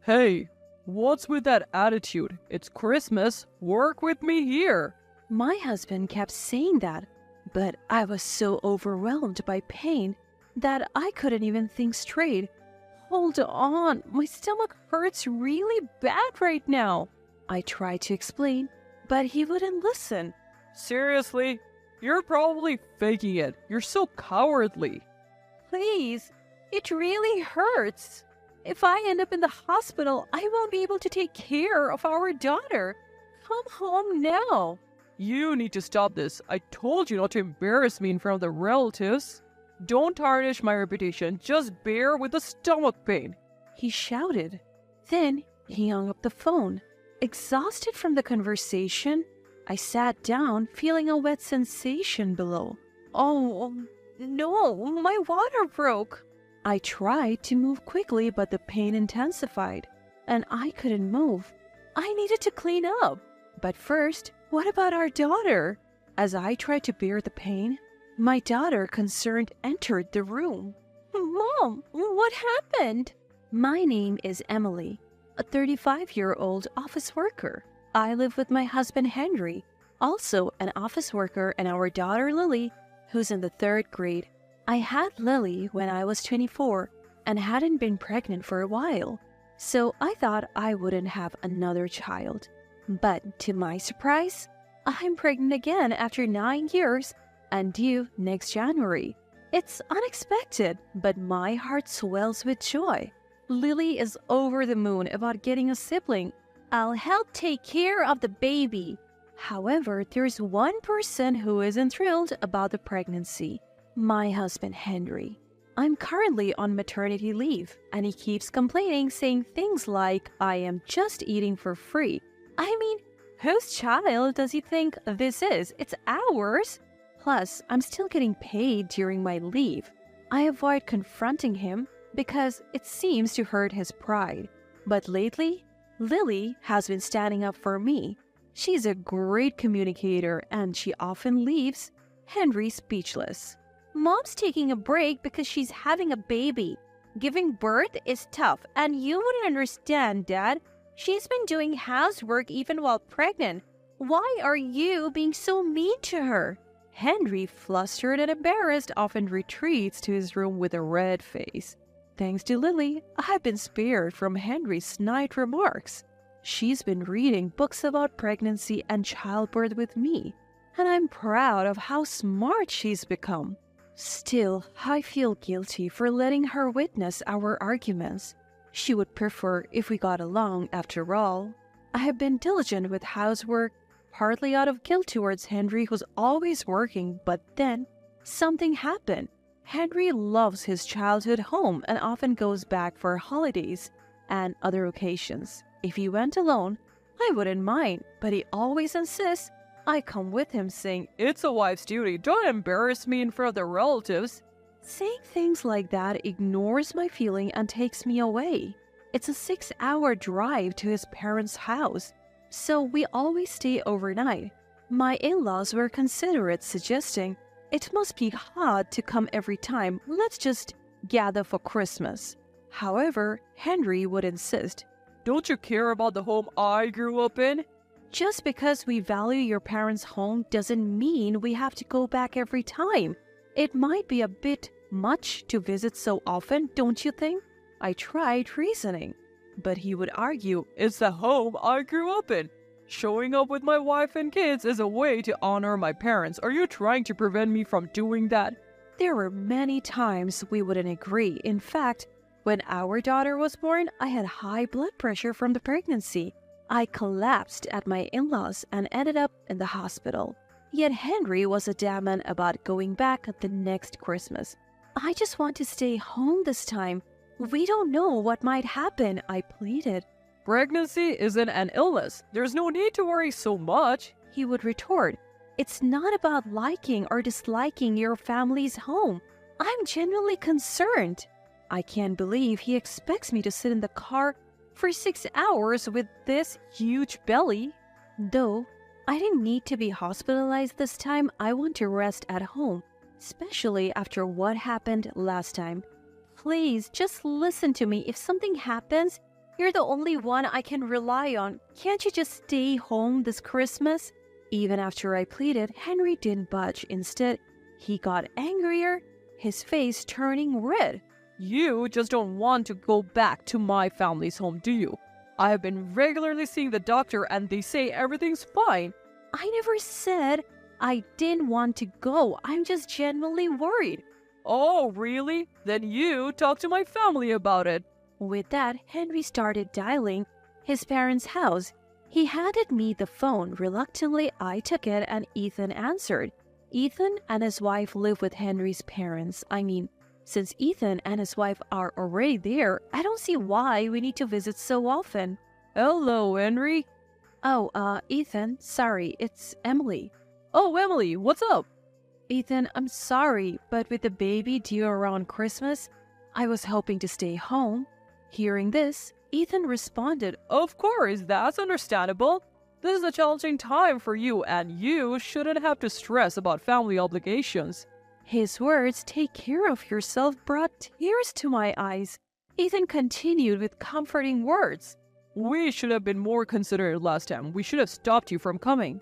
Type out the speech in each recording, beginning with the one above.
Hey, what's with that attitude? It's Christmas. Work with me here. My husband kept saying that, but I was so overwhelmed by pain that I couldn't even think straight. Hold on, my stomach hurts really bad right now. I tried to explain, but he wouldn't listen. Seriously? You're probably faking it. You're so cowardly. Please, it really hurts. If I end up in the hospital, I won't be able to take care of our daughter. Come home now. You need to stop this. I told you not to embarrass me in front of the relatives. Don't tarnish my reputation. Just bear with the stomach pain. He shouted. Then he hung up the phone. Exhausted from the conversation, I sat down, feeling a wet sensation below. Oh, no, my water broke. I tried to move quickly, but the pain intensified, and I couldn't move. I needed to clean up. But first, what about our daughter? As I tried to bear the pain, my daughter, concerned, entered the room. Mom, what happened? My name is Emily, a 35-year-old office worker. I live with my husband Henry, also an office worker, and our daughter Lily, who's in the 3rd grade. I had Lily when I was 24 and hadn't been pregnant for a while, so I thought I wouldn't have another child. But to my surprise, I'm pregnant again after 9 years and due next January. It's unexpected, but my heart swells with joy. Lily is over the moon about getting a sibling. I'll help take care of the baby. However, there's one person who isn't thrilled about the pregnancy. My husband Henry. I'm currently on maternity leave, and he keeps complaining, saying things like, I am just eating for free. I mean, whose child does he think this is? It's ours. Plus, I'm still getting paid during my leave. I avoid confronting him because it seems to hurt his pride. But lately, Lily has been standing up for me. She's a great communicator, and she often leaves Henry speechless. Mom's taking a break because she's having a baby. Giving birth is tough, and you wouldn't understand, Dad. She's been doing housework even while pregnant. Why are you being so mean to her? Henry, flustered and embarrassed, often retreats to his room with a red face. Thanks to Lily, I've been spared from Henry's snide remarks. She's been reading books about pregnancy and childbirth with me, and I'm proud of how smart she's become. Still, I feel guilty for letting her witness our arguments. She would prefer if we got along after all. I have been diligent with housework, partly out of guilt towards Henry, who's always working, but then something happened. Henry loves his childhood home and often goes back for holidays and other occasions. If he went alone, I wouldn't mind, but he always insists I come with him, saying, It's a wife's duty. Don't embarrass me in front of the relatives. Saying things like that ignores my feeling and takes me away. It's a 6-hour drive to his parents' house, so we always stay overnight. My in-laws were considerate, suggesting, It must be hard to come every time. Let's just gather for Christmas. However, Henry would insist. Don't you care about the home I grew up in? Just because we value your parents' home doesn't mean we have to go back every time. It might be a bit much to visit so often, don't you think? I tried reasoning, but he would argue, It's the home I grew up in. Showing up with my wife and kids is a way to honor my parents. Are you trying to prevent me from doing that? There were many times we wouldn't agree. In fact, when our daughter was born, I had high blood pressure from the pregnancy. I collapsed at my in-laws and ended up in the hospital. Yet Henry was adamant about going back at the next Christmas. I just want to stay home this time. We don't know what might happen, I pleaded. Pregnancy isn't an illness. There's no need to worry so much, he would retort. It's not about liking or disliking your family's home. I'm genuinely concerned. I can't believe he expects me to sit in the car for 6 hours with this huge belly. Though I didn't need to be hospitalized this time, I want to rest at home, especially after what happened last time. Please, just listen to me. If something happens, You're the only one I can rely on. Can't you just stay home this Christmas? Even after I pleaded, Henry didn't budge. Instead, he got angrier, his face turning red. You just don't want to go back to my family's home, do you? I have been regularly seeing the doctor and they say everything's fine. I never said I didn't want to go. I'm just genuinely worried. Oh, really? Then you talk to my family about it. With that, Henry started dialing his parents' house. He handed me the phone. Reluctantly, I took it and Ethan answered. Ethan and his wife live with Henry's parents. Since Ethan and his wife are already there, I don't see why we need to visit so often. Hello, Henry. Oh, Ethan, sorry, it's Emily. Oh, Emily, what's up? Ethan, I'm sorry, but with the baby due around Christmas, I was hoping to stay home. Hearing this, Ethan responded, Of course, that's understandable. This is a challenging time for you and you shouldn't have to stress about family obligations. His words, "Take care of yourself," brought tears to my eyes. Ethan continued with comforting words. We should have been more considerate last time. We should have stopped you from coming.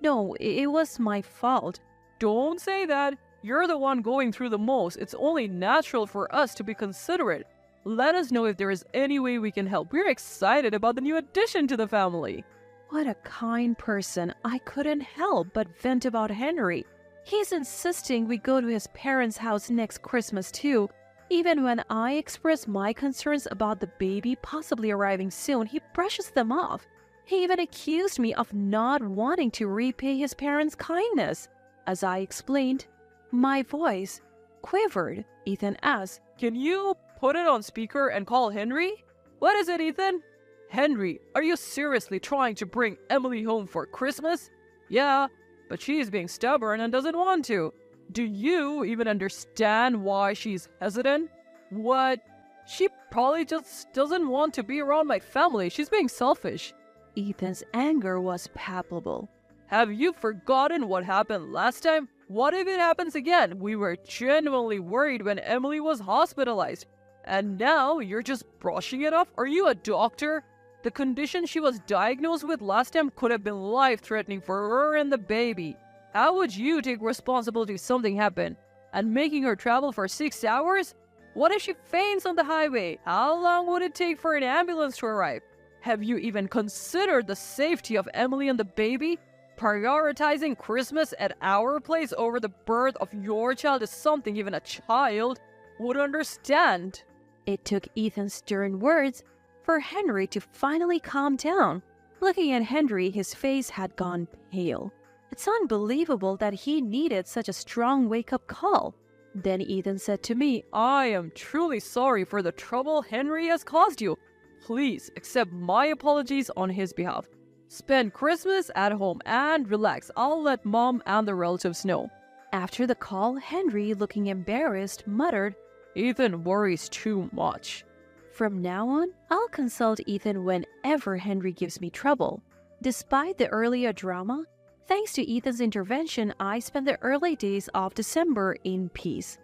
No, it was my fault. Don't say that. You're the one going through the most. It's only natural for us to be considerate. Let us know if there is any way we can help. We're excited about the new addition to the family. What a kind person. I couldn't help but vent about Henry. He's insisting we go to his parents' house next Christmas too. Even when I express my concerns about the baby possibly arriving soon, he brushes them off. He even accused me of not wanting to repay his parents' kindness. As I explained, my voice quivered. Ethan asked, Can you put it on speaker and call Henry? What is it, Ethan? Henry, are you seriously trying to bring Emily home for Christmas? Yeah, but she's being stubborn and doesn't want to. Do you even understand why she's hesitant? What? She probably just doesn't want to be around my family. She's being selfish. Ethan's anger was palpable. Have you forgotten what happened last time? What if it happens again? We were genuinely worried when Emily was hospitalized. And now you're just brushing it off? Are you a doctor? The condition she was diagnosed with last time could have been life-threatening for her and the baby. How would you take responsibility if something happened? And making her travel for 6 hours? What if she faints on the highway? How long would it take for an ambulance to arrive? Have you even considered the safety of Emily and the baby? Prioritizing Christmas at our place over the birth of your child is something even a child would understand. It took Ethan's stern words for Henry to finally calm down. Looking at Henry, his face had gone pale. It's unbelievable that he needed such a strong wake-up call. Then Ethan said to me, I am truly sorry for the trouble Henry has caused you. Please accept my apologies on his behalf. Spend Christmas at home and relax. I'll let Mom and the relatives know. After the call, Henry, looking embarrassed, muttered, Ethan worries too much. From now on, I'll consult Ethan whenever Henry gives me trouble. Despite the earlier drama, thanks to Ethan's intervention, I spent the early days of December in peace.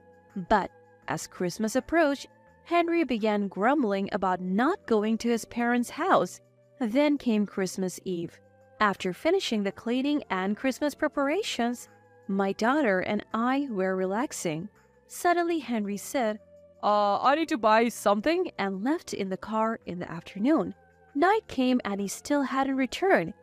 But as Christmas approached, Henry began grumbling about not going to his parents' house. Then came Christmas Eve. After finishing the cleaning and Christmas preparations, my daughter and I were relaxing. Suddenly, Henry said, I need to buy something, and left in the car in the afternoon. Night came and he still hadn't returned.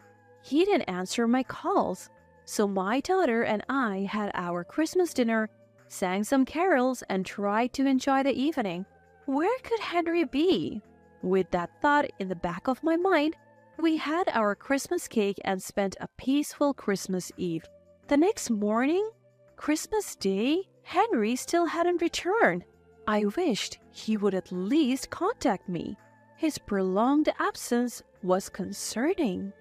He didn't answer my calls. So my daughter and I had our Christmas dinner, sang some carols, and tried to enjoy the evening. Where could Henry be? With that thought in the back of my mind, we had our Christmas cake and spent a peaceful Christmas Eve. The next morning, Christmas Day, Henry still hadn't returned. I wished he would at least contact me. His prolonged absence was concerning.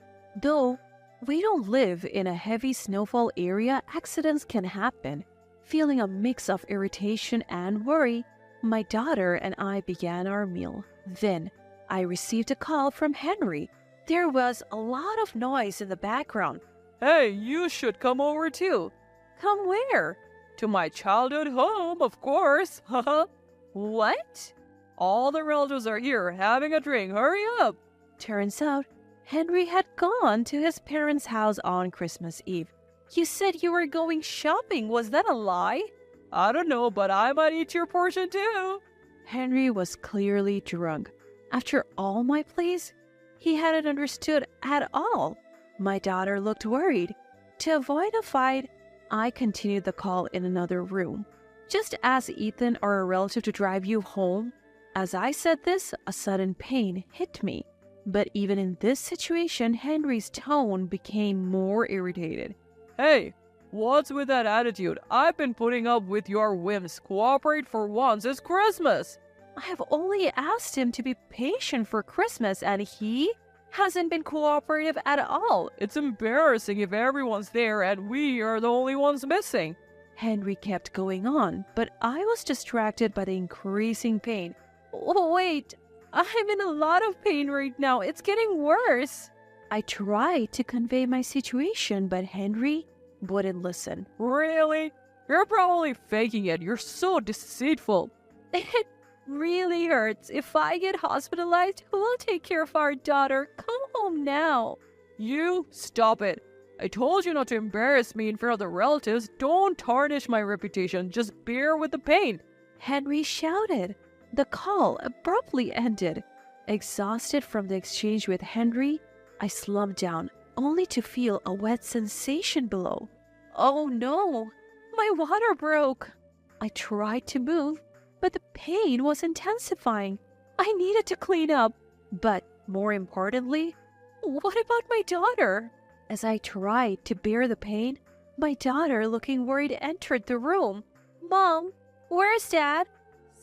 Though we don't live in a heavy snowfall area, accidents can happen. Feeling a mix of irritation and worry, my daughter and I began our meal. Then I received a call from Henry. There was a lot of noise in the background. Hey, you should come over too. Come where? To my childhood home, of course. Haha. What? All the relatives are here having a drink. Hurry up! Turns out, Henry had gone to his parents' house on Christmas Eve. You said you were going shopping. Was that a lie? I don't know, but I might eat your portion too. Henry was clearly drunk. After all my pleas, he hadn't understood at all. My daughter looked worried. To avoid a fight, I continued the call in another room. Just ask Ethan or a relative to drive you home. As I said this, a sudden pain hit me. But even in this situation, Henry's tone became more irritated. Hey, what's with that attitude? I've been putting up with your whims. Cooperate for once. It's Christmas. I have only asked him to be patient for Christmas, and he hasn't been cooperative at all. It's embarrassing if everyone's there and we are the only ones missing. Henry kept going on, but I was distracted by the increasing pain. Oh, wait, I'm in a lot of pain right now. It's getting worse. I tried to convey my situation, but Henry wouldn't listen. Really? You're probably faking it. You're so deceitful. It really hurts. If I get hospitalized, who will take care of our daughter? Come home now. You stop it. I told you not to embarrass me in front of the relatives. Don't tarnish my reputation. Just bear with the pain. Henry shouted. The call abruptly ended. Exhausted from the exchange with Henry, I slumped down, only to feel a wet sensation below. Oh no! My water broke! I tried to move, but the pain was intensifying. I needed to clean up. But more importantly, what about my daughter? As I tried to bear the pain, my daughter, looking worried, entered the room. Mom, where's Dad?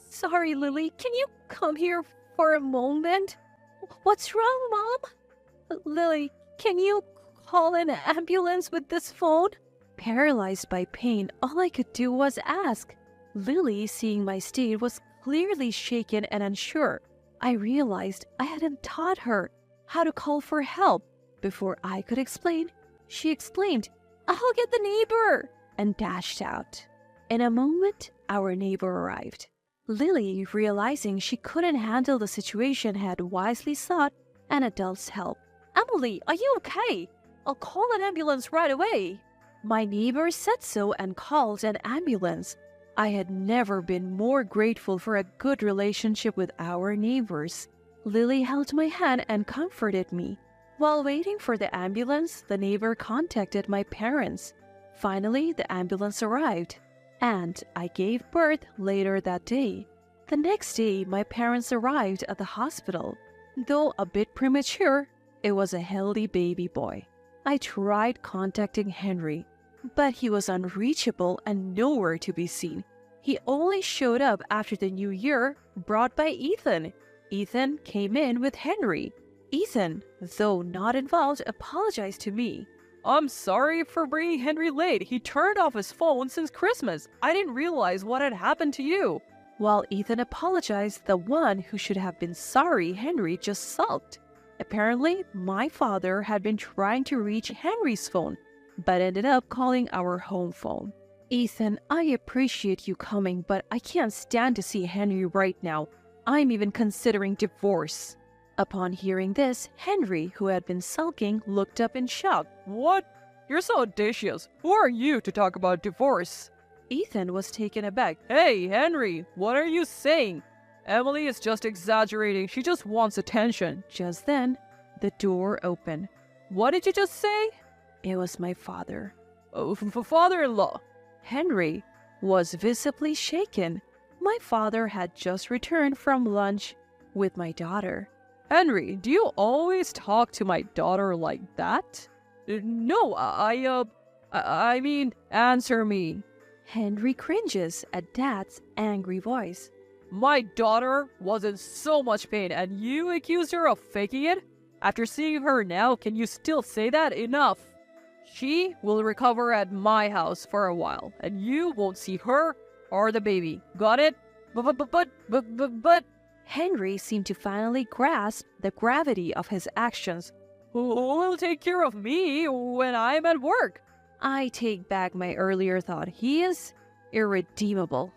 Sorry, Lily, can you come here for a moment? What's wrong, Mom? Lily, can you call an ambulance with this phone? Paralyzed by pain, all I could do was ask. Lily, seeing my state, was clearly shaken and unsure. I realized I hadn't taught her how to call for help. Before I could explain, she exclaimed, "I'll get the neighbor!" and dashed out. In a moment, our neighbor arrived. Lily, realizing she couldn't handle the situation, had wisely sought an adult's help. "Emily, are you okay? I'll call an ambulance right away." My neighbor said so and called an ambulance. I had never been more grateful for a good relationship with our neighbors. Lily held my hand and comforted me. While waiting for the ambulance, the neighbor contacted my parents. Finally, the ambulance arrived, and I gave birth later that day. The next day, my parents arrived at the hospital. Though a bit premature, it was a healthy baby boy. I tried contacting Henry, but he was unreachable and nowhere to be seen. He only showed up after the new year, brought by Ethan. Ethan came in with Henry. Ethan, though not involved, apologized to me. I'm sorry for bringing Henry late. He turned off his phone since Christmas. I didn't realize what had happened to you. While Ethan apologized, the one who should have been sorry, Henry, just sulked. Apparently, my father had been trying to reach Henry's phone, but ended up calling our home phone. Ethan, I appreciate you coming, but I can't stand to see Henry right now. I'm even considering divorce. Upon hearing this, Henry, who had been sulking, looked up in shock. What? You're so audacious. Who are you to talk about divorce? Ethan was taken aback. Hey, Henry, what are you saying? Emily is just exaggerating. She just wants attention. Just then, the door opened. What did you just say? It was my father. Oh, father-in-law. Henry was visibly shaken. My father had just returned from lunch with my daughter. Henry, do you always talk to my daughter like that? No, I mean, answer me. Henry cringes at Dad's angry voice. My daughter was in so much pain and you accused her of faking it? After seeing her now, can you still say that? Enough. She will recover at my house for a while and you won't see her or the baby. Got it? But... Henry seemed to finally grasp the gravity of his actions. Who will take care of me when I'm at work? I take back my earlier thought. He is irredeemable.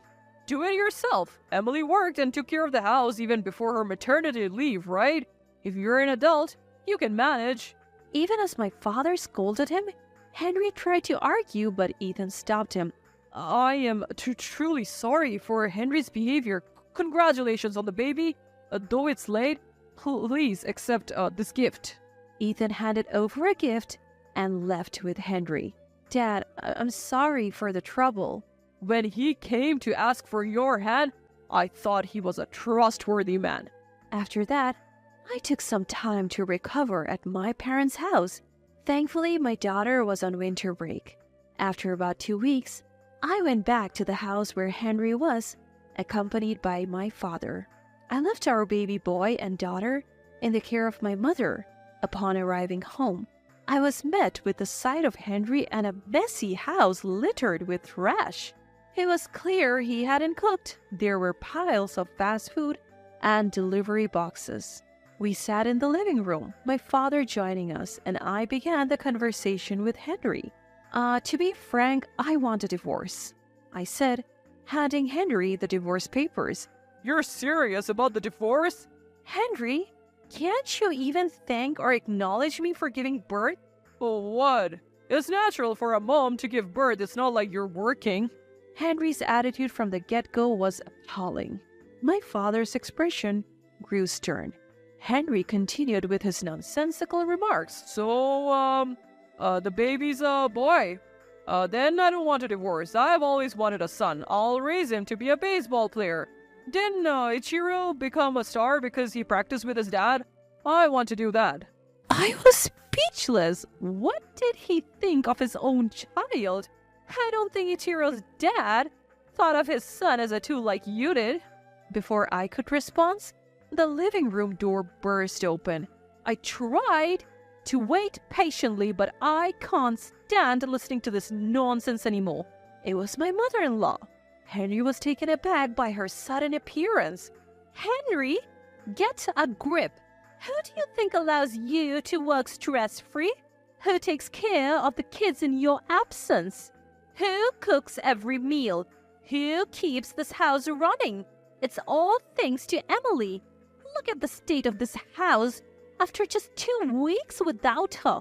Do it yourself. Emily worked and took care of the house even before her maternity leave, right? If you're an adult, you can manage. Even as my father scolded him, Henry tried to argue, but Ethan stopped him. I am truly sorry for Henry's behavior. Congratulations on the baby. Though it's late, please accept this gift. Ethan handed over a gift and left with Henry. Dad, I'm sorry for the trouble. When he came to ask for your hand, I thought he was a trustworthy man. After that, I took some time to recover at my parents' house. Thankfully, my daughter was on winter break. After about 2 weeks, I went back to the house where Henry was, accompanied by my father. I left our baby boy and daughter in the care of my mother. Upon arriving home, I was met with the sight of Henry and a messy house littered with trash. It was clear he hadn't cooked. There were piles of fast food and delivery boxes. We sat in the living room, my father joining us, and I began the conversation with Henry. To be frank, I want a divorce, I said, handing Henry the divorce papers. You're serious about the divorce? Henry, can't you even thank or acknowledge me for giving birth? For what? It's natural for a mom to give birth. It's not like you're working. Henry's attitude from the get-go was appalling. My father's expression grew stern. Henry continued with his nonsensical remarks. So, the baby's a boy. Then I don't want a divorce. I've always wanted a son. I'll raise him to be a baseball player. Didn't Ichiro become a star because he practiced with his dad? I want to do that. I was speechless. What did he think of his own child? I don't think Ichiro's dad thought of his son as a tool like you did. Before I could respond, the living room door burst open. I tried to wait patiently, but I can't stand listening to this nonsense anymore. It was my mother-in-law. Henry was taken aback by her sudden appearance. Henry, get a grip. Who do you think allows you to work stress-free? Who takes care of the kids in your absence? Who cooks every meal? Who keeps this house running? It's all thanks to Emily. Look at the state of this house after just 2 weeks without her.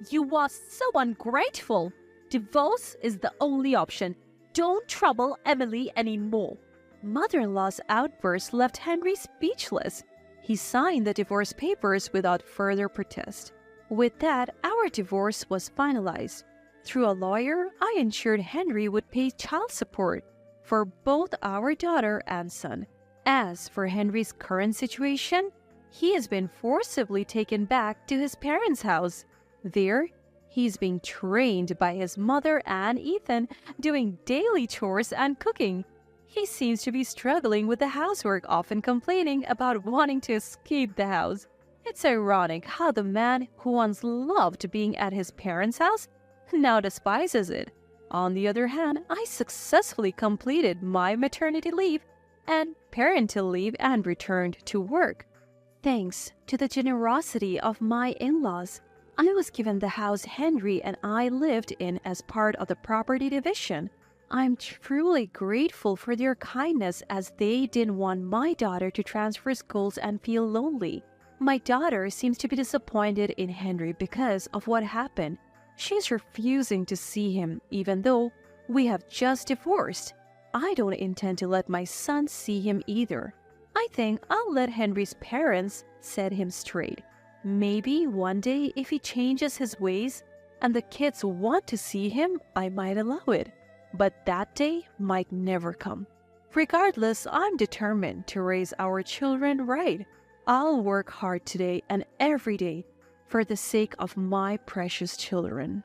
You are so ungrateful. Divorce is the only option. Don't trouble Emily anymore. Mother-in-law's outburst left Henry speechless. He signed the divorce papers without further protest. With that, our divorce was finalized. Through a lawyer, I ensured Henry would pay child support for both our daughter and son. As for Henry's current situation, he has been forcibly taken back to his parents' house. There, he's being trained by his mother and Ethan, doing daily chores and cooking. He seems to be struggling with the housework, often complaining about wanting to escape the house. It's ironic how the man who once loved being at his parents' house now despises it. On the other hand, I successfully completed my maternity leave and parental leave and returned to work. Thanks to the generosity of my in-laws, I was given the house Henry and I lived in as part of the property division. I'm truly grateful for their kindness, as they didn't want my daughter to transfer schools and feel lonely. My daughter seems to be disappointed in Henry because of what happened. She's refusing to see him, even though we have just divorced. I don't intend to let my son see him either. I think I'll let Henry's parents set him straight. Maybe one day, if he changes his ways and the kids want to see him, I might allow it. But that day might never come. Regardless, I'm determined to raise our children right. I'll work hard today and every day for the sake of my precious children.